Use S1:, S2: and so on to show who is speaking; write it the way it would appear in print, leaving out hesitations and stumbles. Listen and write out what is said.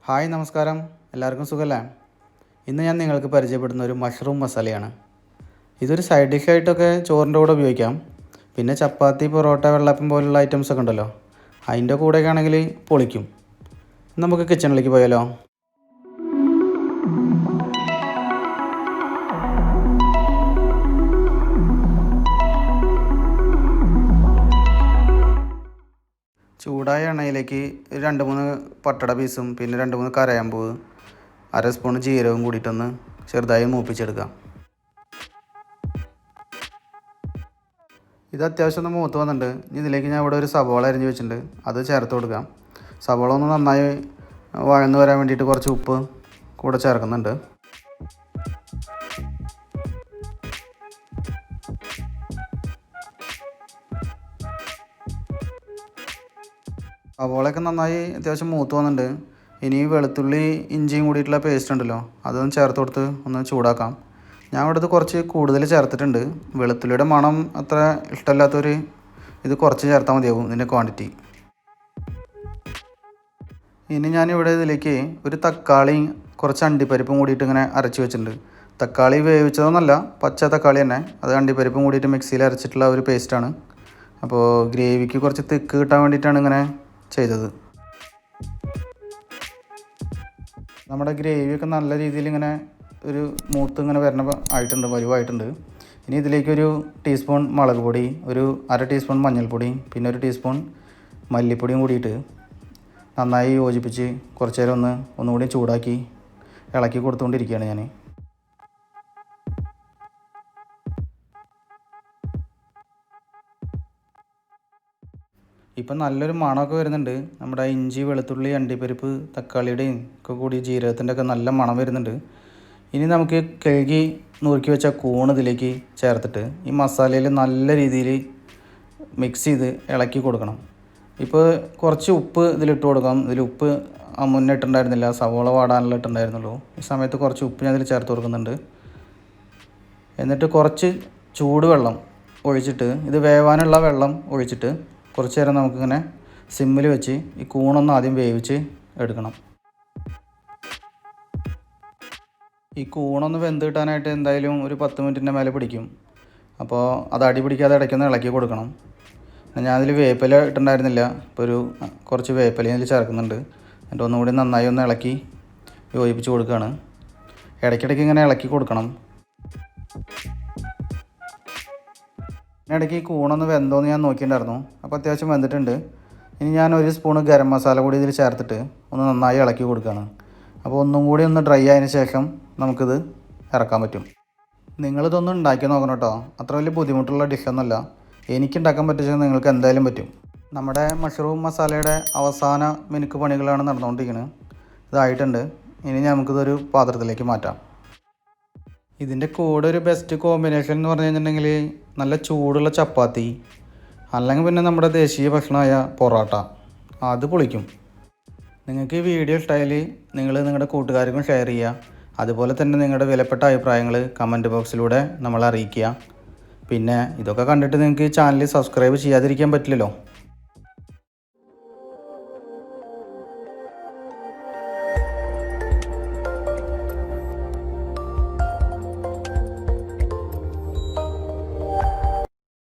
S1: Hi നമസ്കാരം, എല്ലാവർക്കും സുഖമല്ലേ? ഇന്ന് ഞാൻ നിങ്ങൾക്ക് പരിചയപ്പെടുന്ന ഒരു മഷ്റൂം മസാലയാണ്. ഇതൊരു സൈഡ് ഡിഷായിട്ടൊക്കെ ചോറിൻ്റെ കൂടെ ഉപയോഗിക്കാം. പിന്നെ ചപ്പാത്തി, പൊറോട്ട, വെള്ളപ്പം പോലുള്ള ഐറ്റംസൊക്കെ ഉണ്ടല്ലോ, അതിൻ്റെ കൂടെയൊക്കെ ആണെങ്കിൽ പൊളിക്കും. നമുക്ക് കിച്ചണിലേക്ക് പോയാലോ? ചൂടായ എണ്ണയിലേക്ക് 2-3 പട്ടട പീസും പിന്നെ 2-3 കരയാമ്പൂവ്, 1/2 സ്പൂൺ ജീരകവും കൂടിയിട്ടൊന്ന് ചെറുതായി മൂപ്പിച്ചെടുക്കാം. ഇത് അത്യാവശ്യം ഒന്ന് മൂത്ത് വന്നിട്ടുണ്ട്. ഇതിലേക്ക് ഞാൻ ഇവിടെ ഒരു സവോള അരിഞ്ഞ് വെച്ചിട്ടുണ്ട്, അത് ചേർത്ത് കൊടുക്കാം. സവോള ഒന്ന് നന്നായി വഴന്ന് വരാൻ വേണ്ടിയിട്ട് കുറച്ച് ഉപ്പ് കൂടെ ചേർക്കുന്നുണ്ട്. സവോളയൊക്കെ നന്നായി അത്യാവശ്യം മൂത്ത് വന്നിട്ടുണ്ട്. ഇനി വെളുത്തുള്ളി ഇഞ്ചിയും കൂടിയിട്ടുള്ള പേസ്റ്റ് ഉണ്ടല്ലോ, അതൊന്ന് ചേർത്ത് കൊടുത്ത് ഒന്ന് ചൂടാക്കാം. ഞാൻ ഇവിടുത്തെ കുറച്ച് കൂടുതൽ ചേർത്തിട്ടുണ്ട്. വെളുത്തുള്ളിയുടെ മണം അത്ര ഇഷ്ടമല്ലാത്തവർ ഇത് കുറച്ച് ചേർത്താൽ മതിയാവും ഇതിൻ്റെ ക്വാണ്ടിറ്റി. ഇനി ഞാനിവിടെ ഇതിലേക്ക് ഒരു തക്കാളി കുറച്ച് അണ്ടിപ്പരിപ്പും കൂടിയിട്ട് ഇങ്ങനെ അരച്ച് വെച്ചിട്ടുണ്ട്. തക്കാളി വേവിച്ചതൊന്നല്ല, പച്ച തക്കാളി തന്നെ, അത് അണ്ടിപ്പരിപ്പും കൂടിയിട്ട് മിക്സിയിൽ അരച്ചിട്ടുള്ള ഒരു പേസ്റ്റാണ്. അപ്പോൾ ഗ്രേവിക്ക് കുറച്ച് തിക്ക് കിട്ടാൻ വേണ്ടിയിട്ടാണ് ഇങ്ങനെ ചെയ്തത്. നമ്മുടെ ഗ്രേവിയൊക്കെ നല്ല രീതിയിൽ ഇങ്ങനെ ഒരു മൂത്ത് ഇങ്ങനെ ആയിട്ടുണ്ട്, വലുവായിട്ടുണ്ട്. ഇനി ഇതിലേക്ക് ഒരു ടീസ്പൂൺ മുളക് പൊടി, ഒരു 1/2 ടീസ്പൂൺ മഞ്ഞൾപ്പൊടി, പിന്നെ 1 ടീസ്പൂൺ മല്ലിപ്പൊടിയും കൂടിയിട്ട് നന്നായി യോജിപ്പിച്ച് കുറച്ച് നേരം ഒന്നുകൂടി ചൂടാക്കി ഇളക്കി കൊടുത്തുകൊണ്ടിരിക്കുകയാണ് ഞാൻ. ഇപ്പം നല്ലൊരു മണമൊക്കെ വരുന്നുണ്ട്. നമ്മുടെ ഇഞ്ചി, വെളുത്തുള്ളി, അണ്ടിപ്പരിപ്പ്, തക്കാളിയുടെയും ഒക്കെ കൂടി ജീരകത്തിൻ്റെ ഒക്കെ നല്ല മണം വരുന്നുണ്ട്. ഇനി നമുക്ക് കഴുകി നുറുക്കി വെച്ച കൂൺ ഇതിലേക്ക് ചേർത്തിട്ട് ഈ മസാലയിൽ നല്ല രീതിയിൽ മിക്സ് ചെയ്ത് ഇളക്കി കൊടുക്കണം. ഇപ്പോൾ കുറച്ച് ഉപ്പ് ഇതിലിട്ട് കൊടുക്കാം. ഇതിൽ ഉപ്പ് മുന്നേ ഇട്ടുണ്ടായിരുന്നില്ല, സവോള വാടാനുള്ള ഇട്ടുണ്ടായിരുന്നുള്ളൂ. ഈ സമയത്ത് കുറച്ച് ഉപ്പ് ഞാൻ ഇതിൽ ചേർത്ത് കൊടുക്കുന്നുണ്ട്. എന്നിട്ട് കുറച്ച് ചൂടുവെള്ളം ഒഴിച്ചിട്ട്, ഇത് വേവാനുള്ള വെള്ളം ഒഴിച്ചിട്ട് കുറച്ച് നേരം നമുക്കിങ്ങനെ സിമ്മിൽ വെച്ച് ഈ കൂണൊന്ന് ആദ്യം വേവിച്ച് എടുക്കണം. ഈ കൂണൊന്ന് വെന്ത് കിട്ടാനായിട്ട് എന്തായാലും ഒരു 10 മിനിറ്റിൻ്റെ മേലെ പിടിക്കും. അപ്പോൾ അത് അടി പിടിക്കാതെ ഇടയ്ക്കൊന്ന് ഇളക്കി കൊടുക്കണം. ഞാനതിൽ വേപ്പില ഇട്ടുണ്ടായിരുന്നില്ല, ഇപ്പോൾ കുറച്ച് വേപ്പില അതിൽ ചേർക്കുന്നുണ്ട്. എന്നിട്ട് ഒന്നുകൂടി നന്നായി ഒന്ന് ഇളക്കി യോജിപ്പിച്ച് കൊടുക്കുകയാണ്. ഇടയ്ക്കിടയ്ക്ക് ഇങ്ങനെ ഇളക്കി കൊടുക്കണം. ഇടയ്ക്ക് ഈ കൂണൊന്ന് വെന്തോന്ന് ഞാൻ നോക്കിയിട്ടുണ്ടായിരുന്നു. അപ്പോൾ അത്യാവശ്യം വെന്തിട്ടുണ്ട്. ഇനി ഞാൻ 1 സ്പൂൺ ഗരം മസാല കൂടി ഇതിൽ ചേർത്തിട്ട് ഒന്ന് നന്നായി ഇളക്കി കൊടുക്കുകയാണ്. അപ്പോൾ ഒന്നും കൂടി ഒന്ന് ഡ്രൈ ആയതിന് ശേഷം നമുക്കിത് ഇറക്കാൻ പറ്റും. നിങ്ങളിതൊന്നും ഉണ്ടാക്കി നോക്കണം കേട്ടോ. അത്ര വലിയ ബുദ്ധിമുട്ടുള്ള ഡിഷൊന്നുമല്ല. എനിക്കുണ്ടാക്കാൻ പറ്റിച്ചാൽ നിങ്ങൾക്ക് എന്തായാലും പറ്റും. നമ്മുടെ മഷ്റൂം മസാലയുടെ അവസാന മിനുക്ക് പണികളാണ് നടന്നുകൊണ്ടിരിക്കുന്നത്. ഇതായിട്ടുണ്ട്. ഇനി നമുക്കിതൊരു പാത്രത്തിലേക്ക് മാറ്റാം. ഇതിൻ്റെ കൂടെ ഒരു ബെസ്റ്റ് കോമ്പിനേഷൻ എന്ന് പറഞ്ഞു കഴിഞ്ഞിട്ടുണ്ടെങ്കിൽ നല്ല ചൂടുള്ള ചപ്പാത്തി, അല്ലെങ്കിൽ പിന്നെ നമ്മുടെ ദേശീയ ഭക്ഷണമായ പൊറോട്ട, അത് പൊളിക്കും. നിങ്ങൾക്ക് ഈ വീഡിയോ ഇഷ്ടമായാൽ നിങ്ങൾ നിങ്ങളുടെ കൂട്ടുകാർക്കും ഷെയർ ചെയ്യുക. അതുപോലെ തന്നെ നിങ്ങളുടെ വിലപ്പെട്ട അഭിപ്രായങ്ങൾ കമൻറ്റ് ബോക്സിലൂടെ നമ്മളെ അറിയിക്കുക. പിന്നെ ഇതൊക്കെ കണ്ടിട്ട് നിങ്ങൾക്ക് ചാനൽ സബ്സ്ക്രൈബ് ചെയ്യാതിരിക്കാൻ പറ്റില്ലല്ലോ.